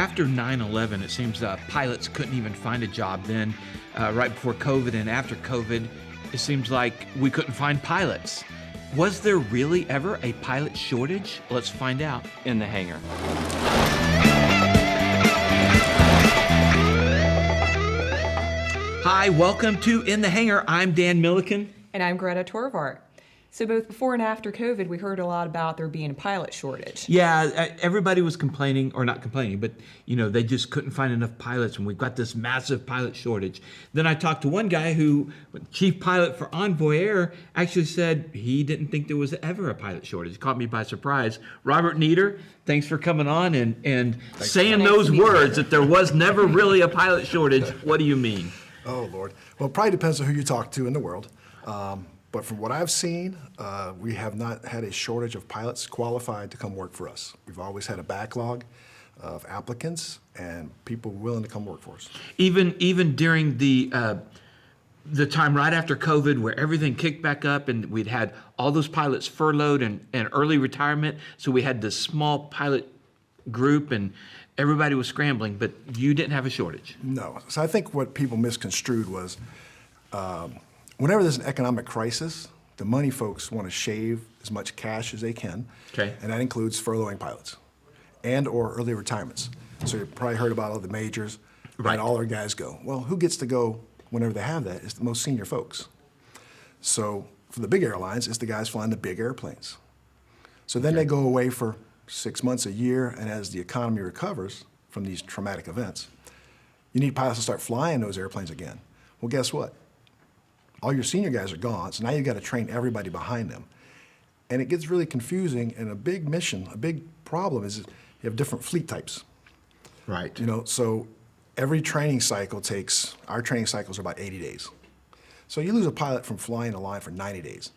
after 9/11, it seems pilots couldn't even find a job then. Right before COVID and after COVID, it seems like we couldn't find pilots. Was there really ever a pilot shortage? Let's find out. In the hangar. Hi, welcome to In the Hangar. I'm Dan Milliken. And I'm Greta Torvart. So both before and after COVID, we heard a lot about there being a pilot shortage. Yeah, everybody was complaining, or not complaining, but they just couldn't find enough pilots, and we've got this massive pilot shortage. Then I talked to one guy who, chief pilot for Envoy Air, actually said he didn't think there was ever a pilot shortage. It caught me by surprise. Robert Nieder, thanks for coming on and saying those words that there was never really a pilot shortage. What do you mean? Oh, Lord. Well, it probably depends on who you talk to in the world. But from what I've seen, we have not had a shortage of pilots qualified to come work for us. We've always had a backlog of applicants and people willing to come work for us. Even during the time right after COVID, where everything kicked back up and we'd had all those pilots furloughed and early retirement, so we had this small pilot group and everybody was scrambling, but you didn't have a shortage. No. So I think what people misconstrued was whenever there's an economic crisis, the money folks want to shave as much cash as they can. Okay. And that includes furloughing pilots and or early retirements. So you've probably heard about all the majors, right, and all our guys go. Well, who gets to go whenever they have that is the most senior folks. So for the big airlines, it's the guys flying the big airplanes. So then they go away for 6 months, a year, and as the economy recovers from these traumatic events, you need pilots to start flying those airplanes again. Well, guess what? All your senior guys are gone, so now you've got to train everybody behind them. And it gets really confusing, and a big problem is you have different fleet types. Right. So every training cycle our training cycles are about 80 days. So you lose a pilot from flying a line for 90 days.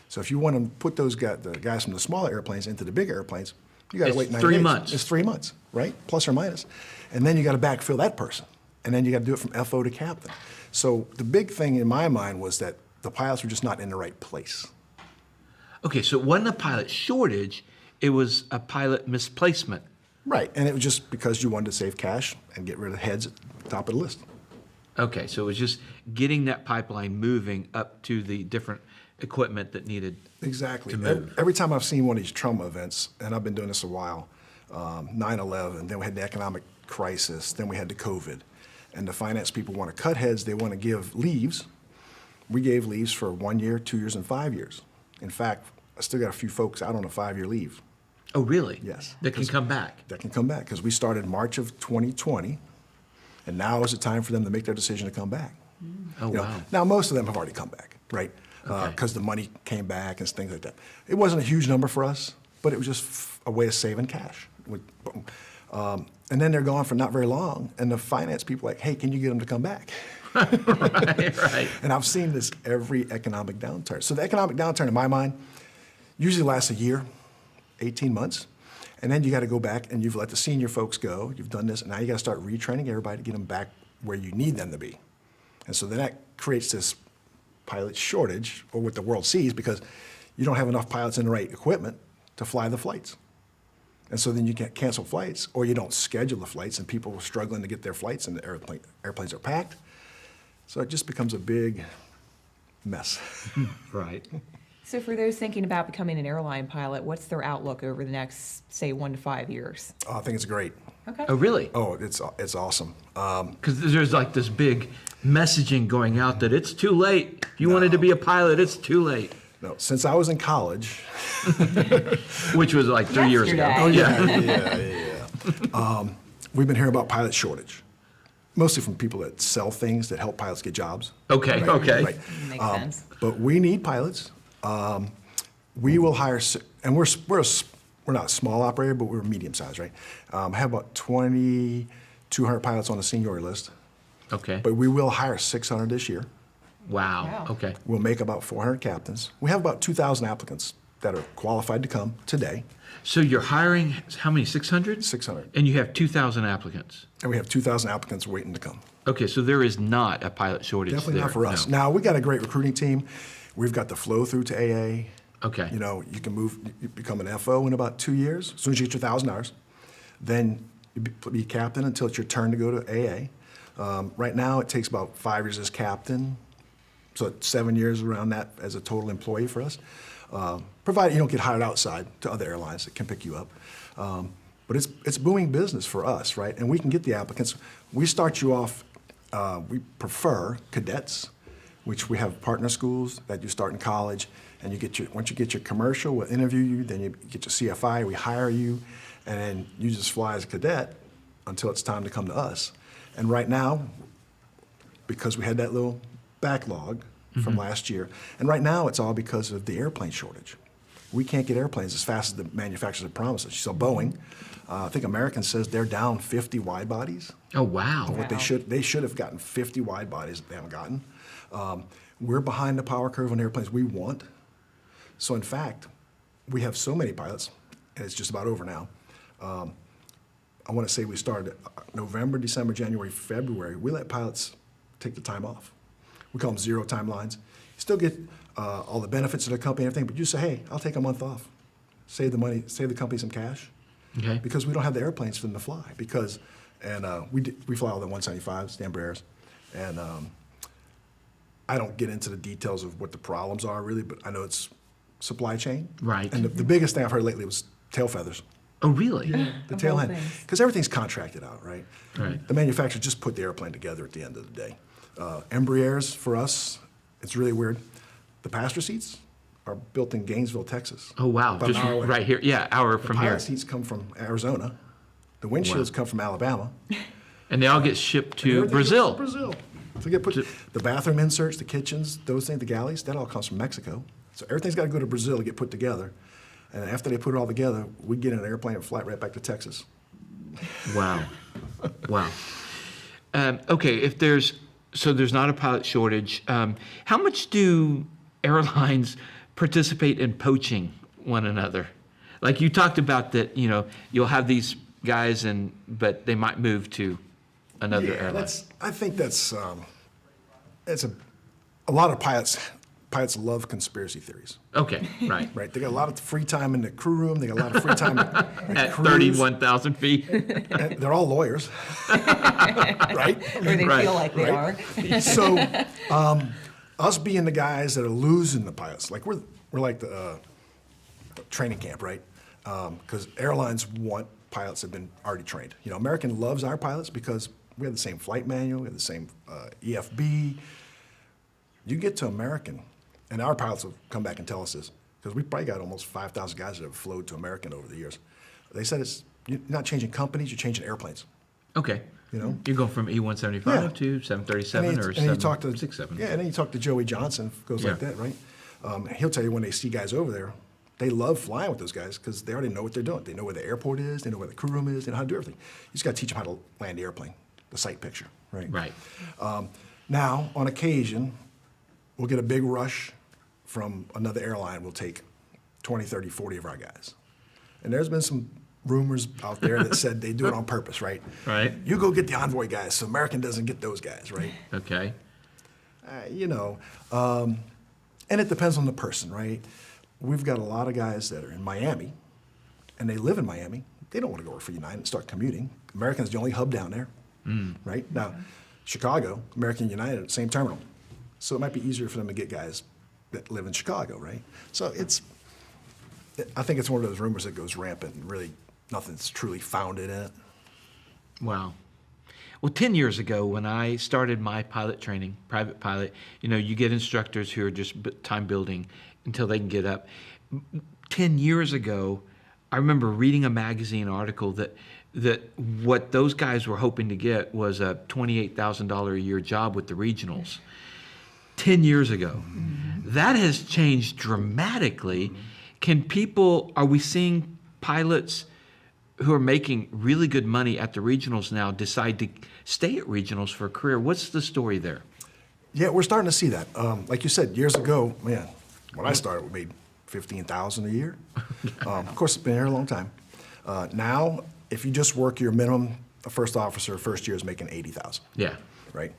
So if you want to put the guys from the smaller airplanes into the big airplanes, you got to wait 90 days. 3 months. It's 3 months, right? Plus or minus. And then you got to backfill that person. And then you got to do it from FO to captain. So the big thing in my mind was that the pilots were just not in the right place. Okay, so it wasn't a pilot shortage, it was a pilot misplacement. Right, and it was just because you wanted to save cash and get rid of heads at the top of the list. Okay, so it was just getting that pipeline moving up to the different equipment that needed exactly to move. Every time I've seen one of these trauma events, and I've been doing this a while, 9/11, then we had the economic crisis, then we had the COVID. And the finance people want to cut heads, they want to give leaves. We gave leaves for 1 year, 2 years, and 5 years. In fact, I still got a few folks out on a 5-year leave. Oh, really? Yes. That can come back? That can come back, because we started March of 2020, and now is the time for them to make their decision to come back. Oh, wow. Now, most of them have already come back, right? Because the money came back and things like that. It wasn't a huge number for us, but it was just a way of saving cash. And then they're gone for not very long, and the finance people are like, hey, can you get them to come back? right. And I've seen this every economic downturn. So the economic downturn, in my mind, usually lasts a year, 18 months, and then you got to go back and you've let the senior folks go, you've done this, and now you got to start retraining everybody to get them back where you need them to be. And so then that creates this pilot shortage, or what the world sees, because you don't have enough pilots in the right equipment to fly the flights. And so then you can't cancel flights, or you don't schedule the flights, and people are struggling to get their flights, and the airplanes are packed. So it just becomes a big mess. Right. So for those thinking about becoming an airline pilot, what's their outlook over the next, say, 1 to 5 years? Oh, I think it's great. Okay. Oh, really? Oh, it's awesome. Because there's like this big messaging going out that it's too late. If you wanted to be a pilot, it's too late. No, since I was in college. Which was like 3 years ago. Yesterday. Oh, yeah. We've been hearing about pilot shortage, mostly from people that sell things that help pilots get jobs. Okay, Right, okay. right. Makes sense. But we need pilots. We will hire, and we're not a small operator, but we're medium sized, right? I have about 2,200 pilots on the seniority list, Okay. but we will hire 600 this year. Wow. Wow. Okay. We'll make about 400 captains. We have about 2,000 applicants that are qualified to come today. So you're hiring how many? 600? 600. And you have 2,000 applicants. And we have 2,000 applicants waiting to come. Okay, so there is not a pilot shortage Definitely there. not for us. No. Now, we got a great recruiting team. We've got the flow through to AA. Okay. You know, you can you become an FO in about 2 years, as soon as you get your 1,000 hours. Then You be captain until it's your turn to go to AA. Right now, it takes about 5 years as captain, so it's 7 years around that as a total employee for us. Provided you don't get hired outside to other airlines that can pick you up. But it's booming business for us, right? And we can get the applicants. We start you off, we prefer cadets, which we have partner schools that you start in college, and once you get your commercial, we'll interview you, then you get your CFI, we hire you, and then you just fly as a cadet until it's time to come to us. And right now, because we had that little backlog from last year, and right now it's all because of the airplane shortage. We can't get airplanes as fast as the manufacturers have promised us. So Boeing, I think American says they're down 50 wide bodies. Oh, wow. Of what they should have gotten 50 wide bodies that they haven't gotten. We're behind the power curve on airplanes we want. So in fact, we have so many pilots, and it's just about over now. I want to say we started November, December, January, February. We let pilots take the time off. We call them zero timelines. You still get all the benefits of the company and everything, but you say, hey, I'll take a month off. Save the money, save the company some cash. Okay. Because we don't have the airplanes for them to fly. We fly all the 175s, the Embraers. And I don't get into the details of what the problems are really, but I know it's supply chain. Right. And the biggest thing I've heard lately was tail feathers. Oh, really? The tail end. Because everything's contracted out, right? Right. The manufacturer just put the airplane together at the end of the day. Embraers, for us, it's really weird. The passenger seats are built in Gainesville, Texas. Oh, wow. About Just an hour away. right here. Yeah, hour from here. Pilot seats come from Arizona. The windshields come from Alabama. And they all get shipped to Everything Brazil. goes to Brazil. So get put, the bathroom inserts, the kitchens, those things, the galleys, that all comes from Mexico. So everything's got to go to Brazil to get put together. And after they put it all together, we get in an airplane and fly right back to Texas. Wow. Wow. Okay, so there's not a pilot shortage. How much do airlines participate in poaching one another? Like you talked about that, you'll have these guys but they might move to another airline. I think that's it's a lot of pilots love conspiracy theories. Okay, right. Right, they got a lot of free time in the crew room. They got a lot of free time At cruise. 31,000 feet. And they're all lawyers, right? Or they Right. feel like they Right. are. So, us being the guys that are losing the pilots, like we're like the training camp, right? Because airlines want pilots that have been already trained. American loves our pilots because we have the same flight manual, we have the same EFB. You get to American, and our pilots will come back and tell us this, because we probably got almost 5,000 guys that have flown to American over the years. They said you're not changing companies, you're changing airplanes. Okay. You're going from E175 Yeah. to 737 or and then you talk to 767. Yeah, and then you talk to Joey Johnson, goes like Yeah. that, right? He'll tell you when they see guys over there, they love flying with those guys because they already know what they're doing. They know where the airport is, they know where the crew room is, they know how to do everything. You just got to teach them how to land the airplane, the sight picture, right? Right. Now, on occasion, we'll get a big rush from another airline. We'll take 20, 30, 40 of our guys. And there's been some rumors out there that said they do it on purpose, right? Right. You go get the envoy guys so American doesn't get those guys, right? Okay. And it depends on the person, right? We've got a lot of guys that are in Miami, and they live in Miami. They don't want to go work for United and start commuting. American's the only hub down there, right? Now, Chicago, American United, same terminal. So it might be easier for them to get guys that live in Chicago, right? So I think it's one of those rumors that goes rampant and really nothing's truly founded in it. Wow. Well, 10 years ago, when I started my pilot training, private pilot, you get instructors who are just time building until they can get up. 10 years ago, I remember reading a magazine article that what those guys were hoping to get was a $28,000 a year job with the regionals. 10 years ago. That has changed dramatically. Are we seeing pilots who are making really good money at the regionals now decide to stay at regionals for a career? What's the story there? Yeah, we're starting to see that. Like you said, years ago, man, when I started, we made $15,000 a year. Of course, it's been here a long time. Now, if you just work your minimum, a first officer, first year is making $80,000. Yeah. Right?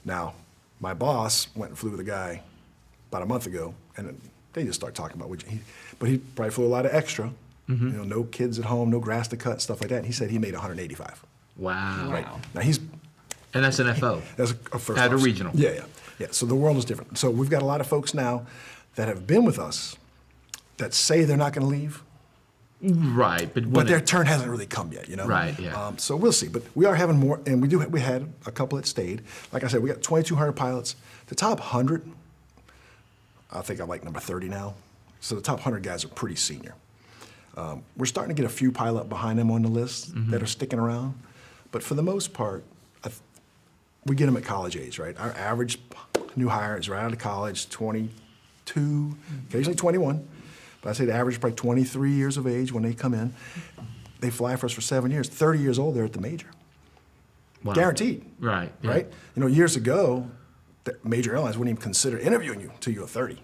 Now, my boss went and flew with a guy about a month ago, and they just start talking about but he probably flew a lot of extra. No kids at home, no grass to cut, stuff like that. And he said he made $185. Wow. Right. Wow. Now he's And that's an FO. that's a first At a officer. regional. Yeah. So the world is different. So we've got a lot of folks now that have been with us that say they're not going to leave, Right, but but when their turn hasn't really come yet. Right, yeah. So we'll see. But we are having more, and we had a couple that stayed. Like I said, we got 2,200 pilots. The top 100, I think I'm like number 30 now. So the top 100 guys are pretty senior. We're starting to get a few pilot behind them on the list that are sticking around. But for the most part, we get them at college age, right? Our average new hire is right out of college, 22, occasionally 21. But I say the average is probably 23 years of age when they come in. They fly for us for 7 years. 30 years old, they're at the major. Wow. Guaranteed. Right. Yeah. Right? You know, years ago, the major airlines wouldn't even consider interviewing you until you were 30.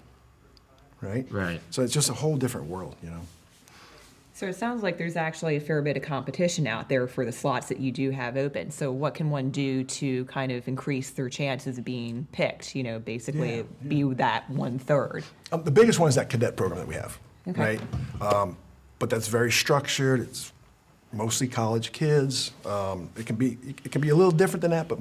Right? Right. So it's just a whole different world, you know. So it sounds like there's actually a fair bit of competition out there for the slots that you do have open. So what can one do to kind of increase their chances of being picked? You know, basically be that 1/3. The biggest one is that cadet program that we have, Okay. right? But that's very structured. It's mostly college kids. It can be a little different than that, but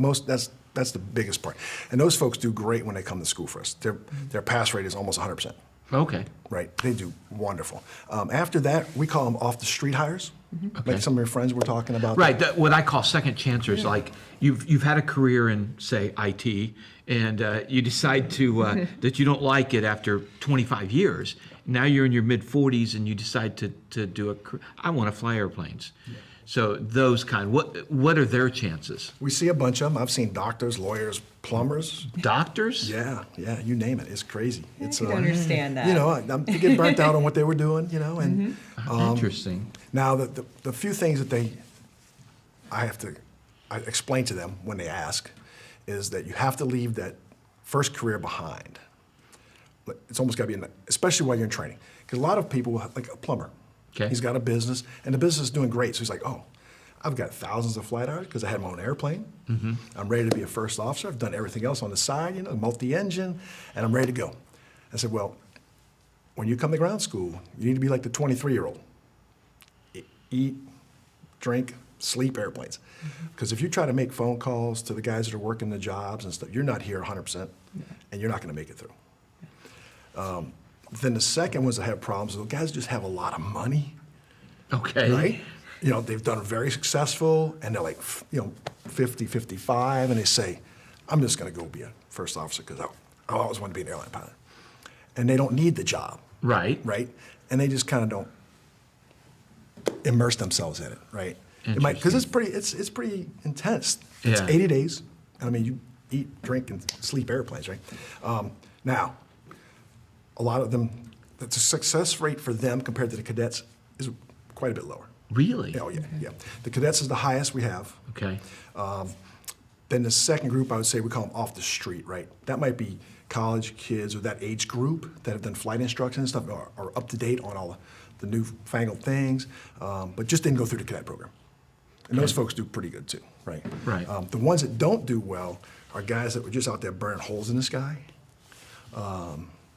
that's the biggest part. And those folks do great when they come to school for us. Their pass rate is almost 100%. Okay. Right, they do wonderful. After that, we call them off the street hires. Okay. Like some of your friends were talking about. Right. What I call second chancers, like you've had a career in, say, IT, and you decide to that you don't like it after 25 years. Now you're in your mid 40s, and you decide to do I want to fly airplanes. Yeah. So those kind. What are their chances? We see a bunch of them. I've seen doctors, lawyers, plumbers. Doctors? Yeah, you name it. It's crazy. It's I can understand that. You know, I'm getting burnt out on what they were doing. You know, and Interesting. now the few things that I explain to them when they ask is that you have to leave that first career behind. It's almost got to be, especially while you're in training, because a lot of people, like a plumber, Okay. he's got a business, and the business is doing great. So he's like, oh, I've got thousands of flight hours because I had my own airplane. I'm ready to be a first officer. I've done everything else on the side, you know, multi-engine, and I'm ready to go. I said, well, when you come to ground school, you need to be like the 23-year-old. Eat, drink, sleep airplanes. Because if you try to make phone calls to the guys that are working the jobs and stuff, you're not here 100%, and you're not going to make it through. Then the second ones that have problems, the guys just have a lot of money, Okay. right? You know, they've done very successful, and they're like, 50, 55, and they say, I'm just going to go be a first officer because I always wanted to be an airline pilot. And they don't need the job, Right. right? And they just kind of don't immerse themselves in it, right? Because it's pretty intense. It's Yeah. 80 days, and I mean, you eat, drink, and sleep airplanes, right? Now, a lot of them, the success rate for them compared to the cadets is quite a bit lower. Really? Oh, yeah. The cadets is the highest we have. Okay. Then the second group, I would say we call them off the street, right? That might be college kids or that age group that have done flight instruction and stuff, are up to date on all the newfangled things, but just didn't go through the cadet program. And those folks do pretty good too, right? Right. The ones that don't do well are guys that were just out there burning holes in the sky.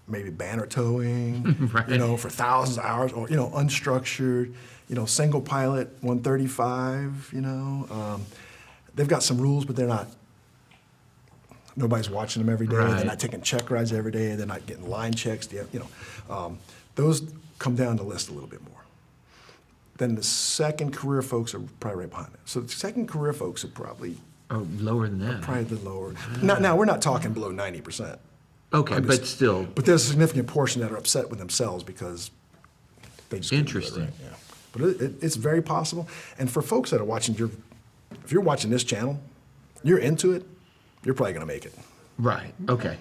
Maybe banner towing, Right. you know, for thousands of hours, or, you know, unstructured, you know, single pilot 135, you know. They've got some rules, but they're not, nobody's watching them every day. Right. They're not taking check rides every day. They're not getting line checks, you know. Those come down the list a little bit more. Then the second career folks are probably right behind it. So the second career folks are probably Lower than that. a little lower. Now, we're not talking below 90%. Okay, but still. But there's a significant portion that are upset with themselves because they just couldn't do it Interesting. right. Yeah. But it's very possible. And for folks that are watching if you're watching this channel, you're into it, you're probably going to make it. Right. Okay.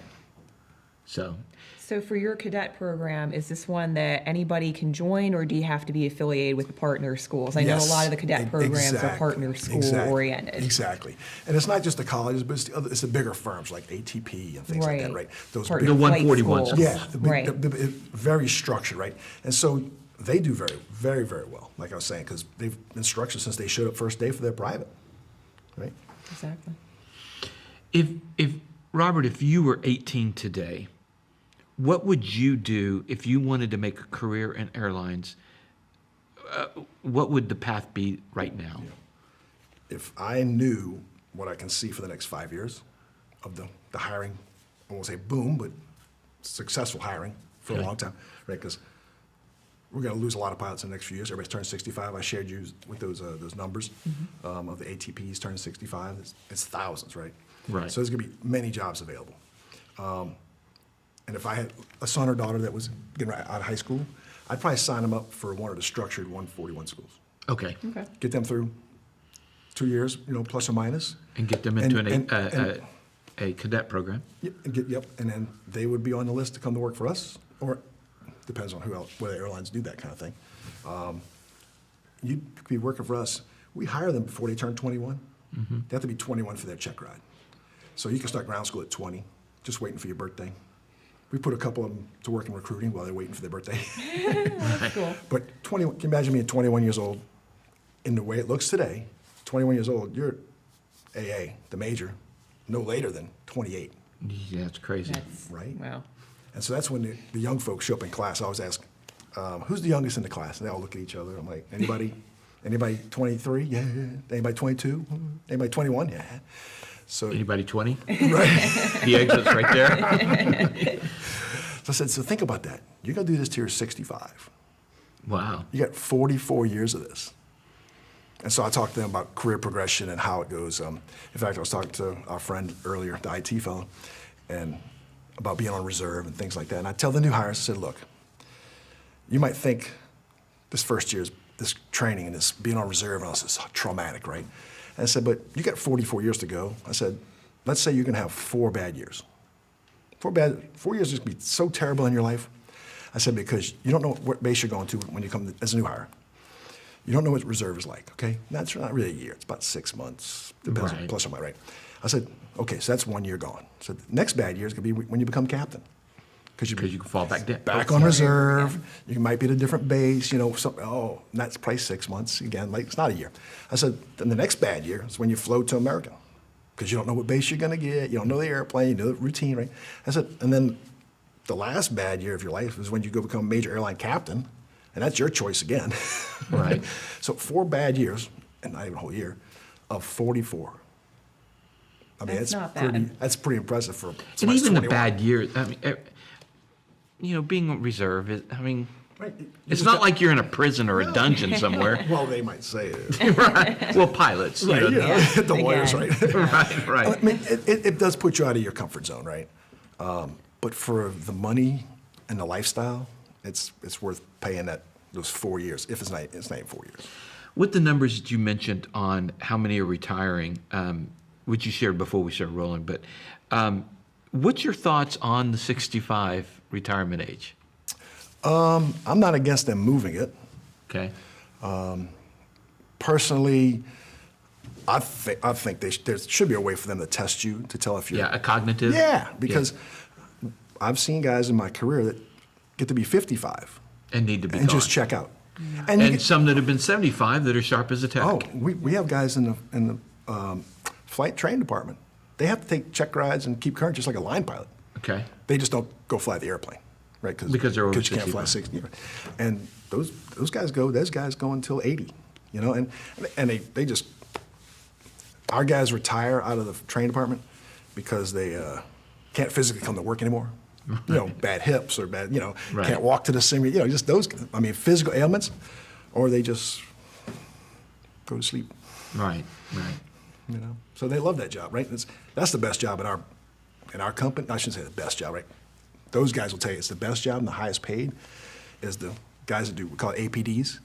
So. So for your cadet program, is this one that anybody can join, or do you have to be affiliated with the partner schools? I know a lot of the cadet programs are partner school oriented. Exactly. And it's not just the colleges, but it's the bigger firms like ATP and things like that, right? Those Partner The big, 141 flight schools. yeah, the big, Right. very structured, right? And so they do very, very, very well, like I was saying, because they've been structured since they showed up first day for their private, right? Exactly. If Robert, if you were 18 today, what would you do if you wanted to make a career in airlines? What would the path be right now? if I knew what I can see for the next 5 years of the hiring, I won't say boom, but successful hiring for a long time, right? Because we're going to lose a lot of pilots in the next few years. Everybody's turning 65. I shared you with those numbers of the ATPs turning 65. It's thousands, right? Right. So there's going to be many jobs available. And if I had a son or daughter that was getting out of high school, I'd probably sign them up for one of the structured 141 schools. Okay. Okay. Get them through 2 years, plus or minus. And get them into a cadet program. Yep, and then they would be on the list to come to work for us, or depends on who else, whether airlines do that kind of thing. You'd be working for us. We hire them before they turn 21. They have to be 21 for their check ride. So you can start ground school at 20, just waiting for your birthday. We put a couple of them to work in recruiting while they're waiting for their birthday. Cool. But 21, can you imagine being 21 years old, in the way it looks today, 21 years old, you're AA, the major, no later than 28, Yeah, that's crazy. right? Wow. And so that's when the young folks show up in class. I always ask, who's the youngest in the class? And they all look at each other. I'm like, anybody 23? Yeah. Anybody 22? Anybody 21? Yeah. So Anybody 20? right. The exit's right there. So I said, so think about that. You're going to do this till you're 65. Wow. You got 44 years of this. And so I talked to them about career progression and how it goes. In fact, I was talking to our friend earlier, the IT fellow, and about being on reserve and things like that. And I tell the new hires, I said, look, you might think this first year's this training and this being on reserve and all this is traumatic, right? And I said, but you got 44 years to go. I said, let's say you're going to have 4 bad years. 4 years is going to be so terrible in your life. I said, because you don't know what base you're going to when you come as a new hire. You don't know what reserve is like, okay? That's not really a year. It's about 6 months, depends on Right. plus or minus, right? I said, okay, so that's 1 year gone. So the next bad year is going to be when you become captain. Because you can fall back down. back on reserve. You might be at a different base, something. Oh, and that's probably 6 months again. Like it's not a year. I said, then the next bad year is when you float to American, because you don't know what base you're going to get. You don't know the airplane. You know the routine, right? I said, and then the last bad year of your life is when you go become major airline captain, and that's your choice again. Right. So 4 bad years, and not even a whole year, of 44. I mean, That's not pretty. bad. That's pretty impressive for. And somebody even the 21. bad years, I mean, being on reserve, Right. it's not like you're in a prison or a dungeon somewhere. Well, they might say it. Right. Well, pilots. Right, the lawyers, Again. right? Right. I mean, it does put you out of your comfort zone, right? But for the money and the lifestyle, it's worth paying those 4 years. If it's not even 4 years. With the numbers that you mentioned on how many are retiring, which you shared before we started rolling, but what's your thoughts on the 65 retirement age? I'm not against them moving it. Okay. Personally, I think there should be a way for them to test you to tell if you're. Yeah, a cognitive. Yeah, because I've seen guys in my career that get to be 55 And need to be and gone. just check out. And some that have been 75 that are sharp as a tack. Oh, we have guys in the flight training department. They have to take check rides and keep current just like a line pilot. Okay. They just don't go fly the airplane, right? Because they're over you can't fly 60. And those guys go until 80, and they just, our guys retire out of the training department because they can't physically come to work anymore. Bad hips or bad, Right. can't walk to the simulator, just those, physical ailments, or they just go to sleep. Right. So they love that job, right? That's the best job in our company. I shouldn't say the best job, right? Those guys will tell you it's the best job and the highest paid is the guys that do, we call it APDs,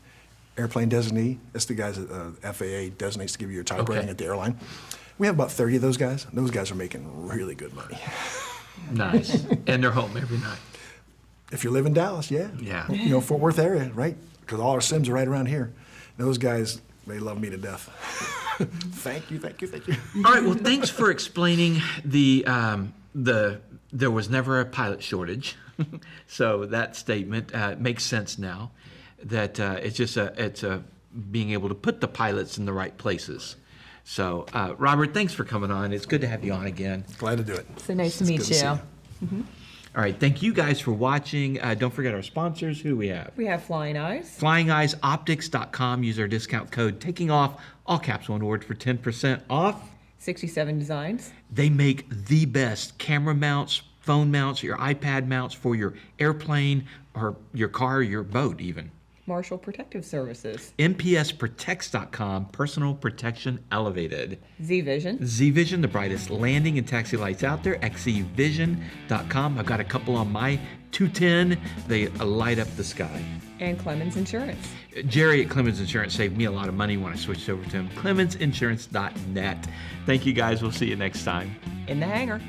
airplane designee. That's the guys that FAA designates to give you your type rating at the airline. We have about 30 of those guys. Those guys are making really good money. Nice. And they're home every night. If you live in Dallas, yeah. Yeah. Fort Worth area, right? Because all our sims are right around here. Those guys, they love me to death. Thank you. All right. Well, thanks for explaining there was never a pilot shortage. So that statement makes sense now. That it's being able to put the pilots in the right places. So, Robert, thanks for coming on. It's good to have you on again. Glad to do it. So nice to It's meet good to see you. All right. Thank you guys for watching. Don't forget our sponsors. Who do we have? We have Flying Eyes. FlyingEyesOptics.com. Use our discount code TAKINGOFF, all caps one word for 10% off. 67 Designs. They make the best camera mounts, phone mounts, your iPad mounts for your airplane or your car, your boat even. Marshall Protective Services. MPSprotects.com, personal protection elevated. Z-Vision. Z-Vision, the brightest landing and taxi lights out there. XEvision.com. I've got a couple on my 210. They light up the sky. And Clemens Insurance. Jerry at Clemens Insurance saved me a lot of money when I switched over to him. ClemensInsurance.net. Thank you guys. We'll see you next time. In the hangar.